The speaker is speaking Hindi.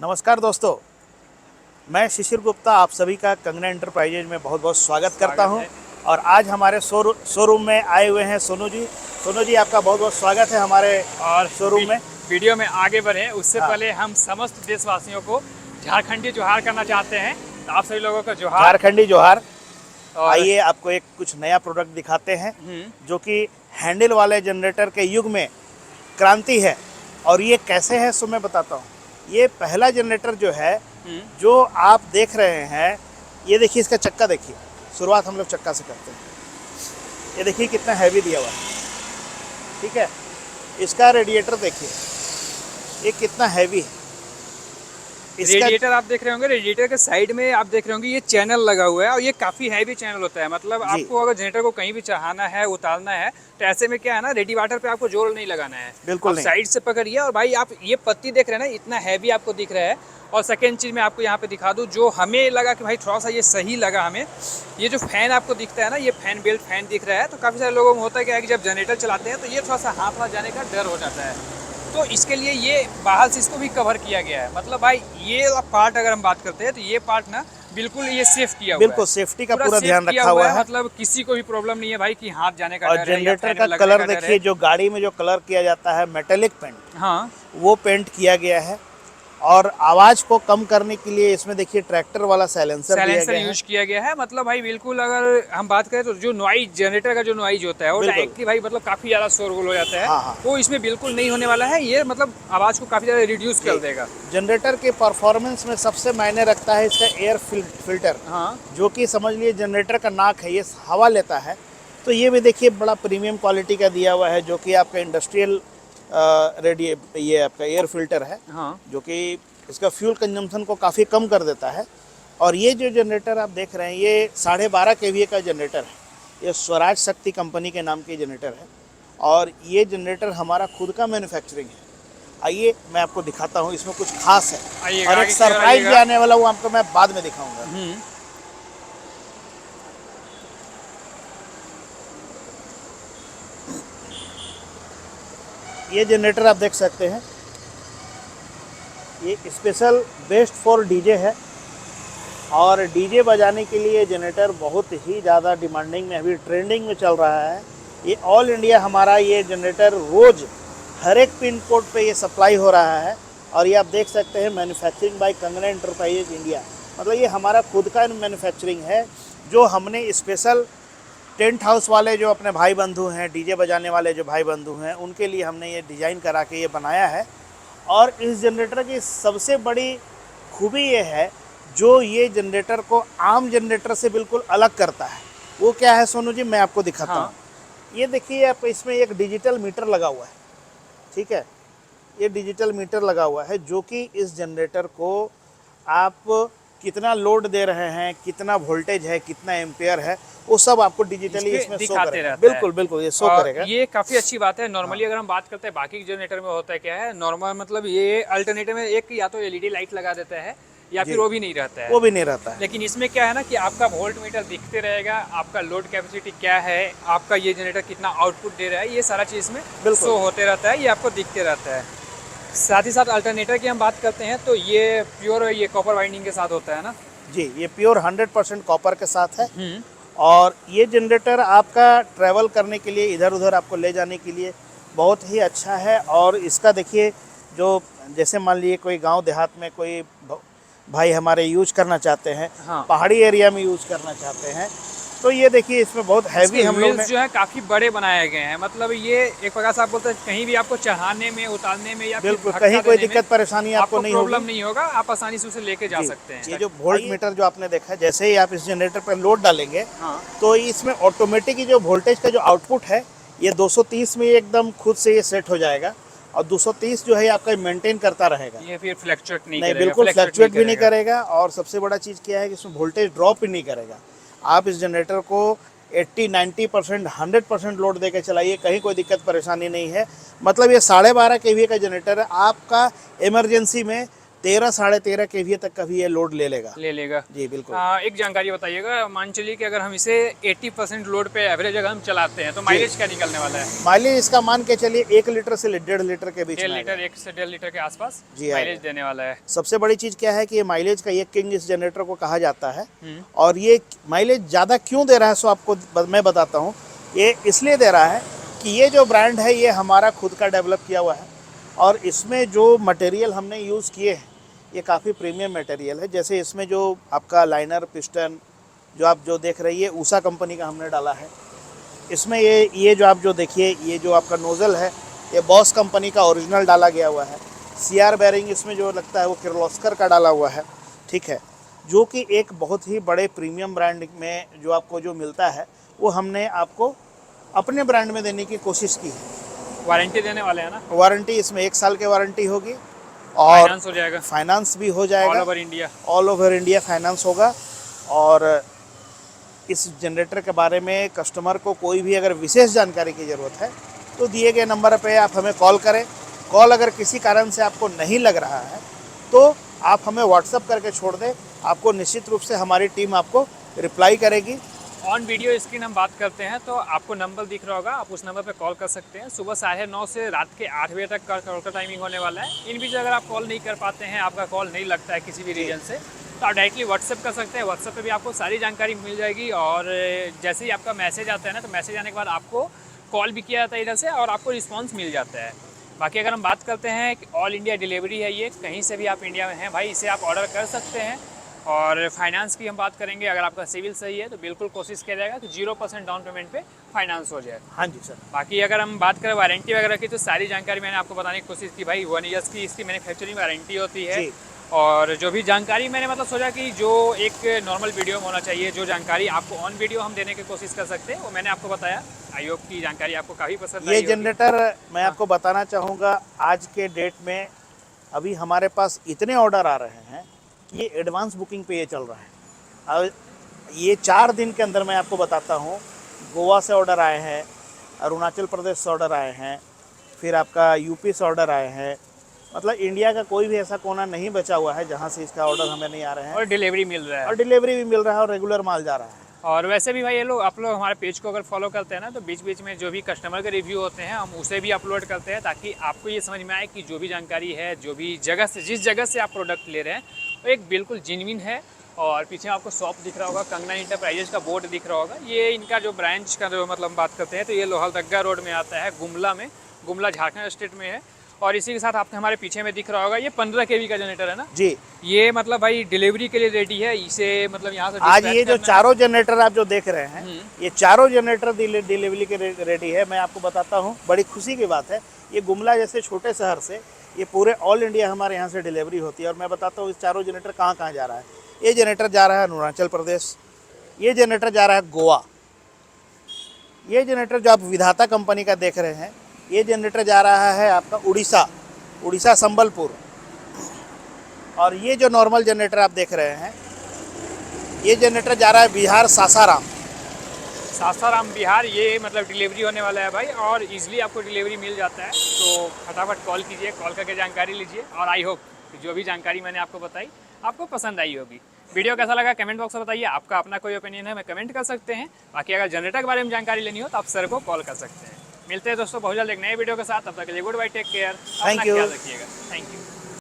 नमस्कार दोस्तों, मैं शिशिर गुप्ता आप सभी का कंगना एंटरप्राइजेज में बहुत बहुत स्वागत करता हूं। और आज हमारे शोरूम में आए हुए हैं सोनू जी। सोनू जी, आपका बहुत बहुत स्वागत है हमारे और शोरूम में। वीडियो में आगे बढ़े उससे हाँ। पहले हम समस्त देशवासियों को झारखंडी जोहार करना चाहते हैं। तो आप सभी लोगों का जोहार। झारखंडी जोहार। और आइए आपको एक कुछ नया प्रोडक्ट दिखाते हैं जो कि हैंडल वाले जनरेटर के युग में क्रांति है। और ये कैसे है सो मैं बताता हूँ। ये पहला जनरेटर जो है जो आप देख रहे हैं, ये देखिए, इसका चक्का देखिए। शुरुआत हम लोग चक्का से करते हैं। ये देखिए कितना हैवी दिया हुआ है, ठीक है। इसका रेडिएटर देखिए, ये कितना हैवी है। इसका रेडिएटर आप देख रहे होंगे, रेडिएटर के साइड में आप देख रहे होंगे ये चैनल लगा हुआ है और ये काफी हैवी चैनल होता है। मतलब जी, आपको अगर जनरेटर को कहीं भी चढ़ाना है, उतारना है, तो ऐसे में क्या है ना, रेडिएटर पे आपको जोर नहीं लगाना है, बिल्कुल आप नहीं। साइड से पकड़िए। और भाई आप ये पत्ती देख रहे हैं ना, इतना हैवी आपको दिख रहा है। और सेकेंड चीज मैं आपको यहाँ पे दिखा दूँ, जो हमें लगा कि भाई थोड़ा सा ये सही लगा हमें, ये जो फैन आपको दिखता है ना, ये फैन बेल्ट फैन दिख रहा है। तो काफी सारे लोगों में होता है क्या है कि जब जनरेटर चलाते हैं तो ये थोड़ा सा हाथ जाने का डर हो जाता है। तो इसके लिए ये बाहर से इसको भी कवर किया गया है। मतलब भाई ये पार्ट अगर हम बात करते हैं तो ये पार्ट ना बिल्कुल ये सेफ किया हुआ है, बिल्कुल सेफ्टी का पूरा सेफ ध्यान किया रखा हुआ है। मतलब किसी को भी प्रॉब्लम नहीं है भाई कि हाथ जाने का और डर है या जनरेटर फैन का में लगने कलर का डर देखिए, है। जो गाड़ी में जो कलर किया जाता है मेटेलिक पेंट, हाँ, वो पेंट किया गया है। और आवाज को कम करने के लिए इसमें देखिए ट्रैक्टर वाला साइलेंसर दिया साइलेंसर गया है। यूज किया गया है। मतलब भाई बिल्कुल अगर हम बात करें तो जो नॉइज, जनरेटर का जो नॉइज होता है वो बिल्कुल। डायरेक्टली भाई मतलब काफी ज्यादा शोरगुल हो जाता है, हाँ हाँ वो इसमें बिल्कुल नहीं होने वाला है। ये मतलब आवाज को काफी ज्यादा रिड्यूस जी। कर देगा। जनरेटर के परफॉर्मेंस में सबसे मायने रखता है इसका एयर फिल्टर, हाँ, जो कि समझ लिए जनरेटर का नाक है, ये हवा लेता है। तो ये भी देखिए बड़ा प्रीमियम क्वालिटी का दिया हुआ है, जो कि आपका इंडस्ट्रियल ये आपका एयर फिल्टर है, हाँ, जो कि इसका फ्यूल कंजम्पशन को काफ़ी कम कर देता है। और ये जो जनरेटर आप देख रहे हैं, ये 12.5 kVA का जनरेटर है। ये स्वराज शक्ति कंपनी के नाम की जनरेटर है। और ये जनरेटर हमारा खुद का मैन्युफैक्चरिंग है। आइए मैं आपको दिखाता हूँ, इसमें कुछ खास है। आइएगा, और एक आगे की ओर सरप्राइज भी आइएगा। आने वाला, वो आपको मैं बाद में दिखाऊंगा। ये जनरेटर आप देख सकते हैं, ये स्पेशल बेस्ट फॉर डीजे है। और डीजे बजाने के लिए जनरेटर बहुत ही ज़्यादा डिमांडिंग में, अभी ट्रेंडिंग में चल रहा है। ये ऑल इंडिया हमारा ये जनरेटर रोज़ हर एक पिन कोड पे ये सप्लाई हो रहा है। और ये आप देख सकते हैं, manufacturing bye Kangana enterprises India. मतलब ये हमारा खुद का मैन्युफैक्चरिंग है, जो हमने स्पेशल टेंट हाउस वाले जो अपने भाई बंधु हैं, डीजे बजाने वाले जो भाई बंधु हैं, उनके लिए हमने ये डिज़ाइन करा के ये बनाया है। और इस जनरेटर की सबसे बड़ी खूबी ये है, जो ये जनरेटर को आम जनरेटर से बिल्कुल अलग करता है। वो क्या है सोनू जी, मैं आपको दिखाता हाँ। हूँ। ये देखिए, आप इसमें एक डिजिटल मीटर लगा हुआ है, ठीक है। ये डिजिटल मीटर लगा हुआ है, जो कि इस जनरेटर को आप कितना लोड दे रहे हैं, कितना वोल्टेज है, कितना एम्पेयर है, वो सब आपको डिजिटली इस पे इसमें शो दिखाते करेगा। रहता है। बिल्कुल बिल्कुल, ये शो और करेगा। ये काफ़ी अच्छी बात है। नॉर्मली अगर हम बात करते हैं बाकी जनरेटर में होता है क्या है, नॉर्मल मतलब ये अल्टरनेटिव में एक या तो एलईडी लाइट लगा देता है या जी, फिर वो भी नहीं रहता है। वो भी नहीं रहता है। लेकिन इसमें क्या है ना कि आपका वोल्ट मीटर दिखते रहेगा, आपका लोड कैपेसिटी क्या है, आपका ये जनरेटर कितना आउटपुट दे रहा है, ये सारा चीज़ में बिल्कुल। शो होते रहता है, ये आपको दिखते रहता है। साथ ही साथ अल्टरनेटर की हम बात करते हैं तो ये प्योर ये कॉपर वाइंडिंग के साथ होता है ना। जी, ये प्योर 100% कॉपर के साथ है। और ये जनरेटर आपका ट्रैवल करने के लिए, इधर उधर आपको ले जाने के लिए बहुत ही अच्छा है। और इसका देखिए, जो जैसे मान लीजिए कोई गांव देहात में कोई भाई हमारे यूज करना चाहते हैं, हाँ। पहाड़ी एरिया में यूज करना चाहते हैं, तो ये देखिए इसमें बहुत हैवी हम लोग ने, जो है काफी बड़े बनाए गए हैं। मतलब ये एक प्रकार से आप बोलते हैं कहीं भी आपको चढ़ाने में, उतारने में या फिर बिल्कुल धक्का कहीं कोई देने में दिक्कत परेशानी आपको नहीं होगी। प्रॉब्लम नहीं होगा, आप आसानी से उसे लेके जा जी, सकते हैं। ये जो वोल्ट मीटर जो आपने देखा है, जैसे ही आप इस जनरेटर पर लोड डालेंगे, हाँ, तो इसमें ऑटोमेटिक ही जो वोल्टेज का जो आउटपुट है, ये 230 में एकदम खुद से ये सेट हो जाएगा। और 230 जो है आपका मेंटेन करता रहेगा, ये फिर फ्लक्चुएट नहीं नहीं करेगा, बिल्कुल फ्लक्चुएट भी नहीं करेगा। और सबसे बड़ा चीज़ क्या है कि इसमें वोल्टेज ड्रॉप भी नहीं करेगा। आप इस जनरेटर को 80-90%, 100% लोड दे के चलाइए, कहीं कोई दिक्कत परेशानी नहीं है। मतलब ये 12.5 kVA का जनरेटर है, आपका इमरजेंसी में 13 साढ़े 13 kVA तक का भी ये लोड ले लेगा। जी बिल्कुल। एक जानकारी बताइएगा, मान चलिए कि अगर हम इसे 80% लोड पे एवरेज अगर हम चलाते हैं तो माइलेज क्या निकलने वाला है? माइलेज इसका मान के चलिए 1 लीटर से 1.5 लीटर के बीच में 1 से 1.5 लीटर के आसपास जी माइलेज देने वाला है। सबसे बड़ी चीज़ क्या है कि ये माइलेज का ये किंग इस जनरेटर को कहा जाता है। और ये माइलेज ज़्यादा क्यों दे रहा है सो आपको मैं बताता हूँ। ये इसलिए दे रहा है कि ये जो ब्रांड है ये हमारा खुद का डेवलप किया हुआ है और इसमें जो मटेरियल हमने यूज़ किए हैं ये काफ़ी प्रीमियम मटेरियल है। जैसे इसमें जो आपका लाइनर पिस्टन जो आप जो देख रही है ऊषा कंपनी का हमने डाला है। इसमें ये जो आप जो देखिए ये जो आपका नोज़ल है ये बॉस कंपनी का ओरिजिनल डाला गया हुआ है। सीआर बेरिंग इसमें जो लगता है वो किर्लोस्कर का डाला हुआ है, ठीक है, जो कि एक बहुत ही बड़े प्रीमियम ब्रांड में जो आपको जो मिलता है वो हमने आपको अपने ब्रांड में देने की कोशिश की है। वारंटी देने वाले हैं ना? वारंटी इसमें 1 साल की वारंटी होगी और फाइनेंस हो जाएगा, फाइनेंस भी हो जाएगा, ऑल ओवर इंडिया फाइनेंस होगा। और इस जनरेटर के बारे में कस्टमर को कोई भी अगर विशेष जानकारी की ज़रूरत है तो दिए गए नंबर पे आप हमें कॉल करें। कॉल अगर किसी कारण से आपको नहीं लग रहा है तो आप हमें व्हाट्सअप करके छोड़ दें, आपको निश्चित रूप से हमारी टीम आपको रिप्लाई करेगी। ऑन वीडियो स्क्रीन हम बात करते हैं तो आपको नंबर दिख रहा होगा, आप उस नंबर पे कॉल कर सकते हैं। सुबह 9:30 से रात के 8 बजे तक का कॉल का टाइमिंग होने वाला है। इन बीच अगर आप कॉल नहीं कर पाते हैं, आपका कॉल नहीं लगता है किसी भी रीजन से, तो आप डायरेक्टली व्हाट्सएप कर सकते हैं। व्हाट्सएप पे भी आपको सारी जानकारी मिल जाएगी और जैसे ही आपका मैसेज आता है ना तो मैसेज आने के बाद आपको कॉल भी किया जाता है इधर से और आपको रिस्पॉन्स मिल जाता है। बाकी अगर हम बात करते हैं कि ऑल इंडिया डिलीवरी है ये, कहीं से भी आप इंडिया में हैं भाई इसे आप ऑर्डर कर सकते हैं। और फाइनेंस की हम बात करेंगे, अगर आपका सिविल सही है तो बिल्कुल कोशिश किया जाएगा कि 0% डाउन पेमेंट पे फाइनेंस हो जाए। हाँ जी सर। बाकी अगर हम बात करें वारंटी वगैरह की तो सारी जानकारी मैंने आपको बताने की कोशिश की भाई। 1 ईयर्स की इसकी मैन्युफैक्चरिंग वारंटी होती है और जो भी जानकारी मैंने मतलब सोचा कि जो एक नॉर्मल वीडियो में होना चाहिए, जो जानकारी आपको ऑन वीडियो हम देने की कोशिश कर सकते हैं वो मैंने आपको बताया। आई होप की जानकारी आपको काफ़ी पसंद आई। ये जनरेटर मैं आपको बताना चाहूँगा आज के डेट में अभी हमारे पास इतने ऑर्डर आ रहे हैं, ये एडवांस बुकिंग पे ये चल रहा है। और ये 4 दिन के अंदर मैं आपको बताता हूँ, गोवा से ऑर्डर आए हैं, अरुणाचल प्रदेश से ऑर्डर आए हैं, फिर आपका यूपी से ऑर्डर आए हैं। मतलब इंडिया का कोई भी ऐसा कोना नहीं बचा हुआ है जहाँ से इसका ऑर्डर हमें नहीं आ रहे हैं और डिलीवरी मिल रहा है और रेगुलर माल जा रहा है। और वैसे भी भाई ये लोग आप लोग हमारे पेज को अगर फॉलो करते हैं ना तो बीच बीच में जो भी कस्टमर के रिव्यू होते हैं हम उसे भी अपलोड करते हैं ताकि आपको ये समझ में आए कि जो भी जानकारी है, जो भी जगह से जिस जगह से आप प्रोडक्ट ले रहे हैं वो एक बिल्कुल जेन्युइन है। और पीछे आपको शॉप दिख रहा होगा, कंगना इंटरप्राइजेज का बोर्ड दिख रहा होगा। ये इनका जो ब्रांच का जो मतलब बात करते हैं तो ये लोहरदगा रोड में आता है, गुमला में, गुमला झारखंड स्टेट में है। और इसी के साथ आपको हमारे पीछे में दिख रहा होगा ये 15 kV का जनरेटर है ना जी। ये मतलब भाई डिलीवरी के लिए रेडी है। इसे मतलब यहाँ से आज ये जो चारों जनरेटर आप जो देख रहे हैं ये चारों जनरेटर डिलीवरी के रेडी है। मैं आपको बताता हूँ, बड़ी खुशी की बात है, ये गुमला जैसे छोटे शहर से ये पूरे ऑल इंडिया हमारे यहाँ से डिलीवरी होती है। और मैं बताता हूँ इस चारों जनरेटर कहाँ कहाँ जा रहा है। ये जनरेटर जा रहा है अरुणाचल प्रदेश, ये जनरेटर जा रहा है गोवा, ये जनरेटर जो आप विधाता कंपनी का देख रहे हैं ये जनरेटर जा रहा है आपका उड़ीसा संबलपुर। और ये जो नॉर्मल जनरेटर आप देख रहे हैं ये जनरेटर जा रहा है बिहार सासाराम बिहार। ये मतलब डिलीवरी होने वाला है भाई और इजीली आपको डिलीवरी मिल जाता है। तो फटाफट कॉल कीजिए, कॉल करके जानकारी लीजिए। और आई होप जो भी जानकारी मैंने आपको बताई आपको पसंद आई होगी। वीडियो कैसा लगा कमेंट बॉक्स में बताइए। आपका अपना कोई ओपिनियन है मैं कमेंट कर सकते हैं। बाकी अगर जनरेटर के बारे में जानकारी लेनी हो तो आप सर को कॉल कर सकते हैं। मिलते हैं दोस्तों बहुत जल्द एक नए वीडियो के साथ। तब तक के लिए गुड बाय, टेक केयर, अपना ख्याल रखिएगा। Thank you.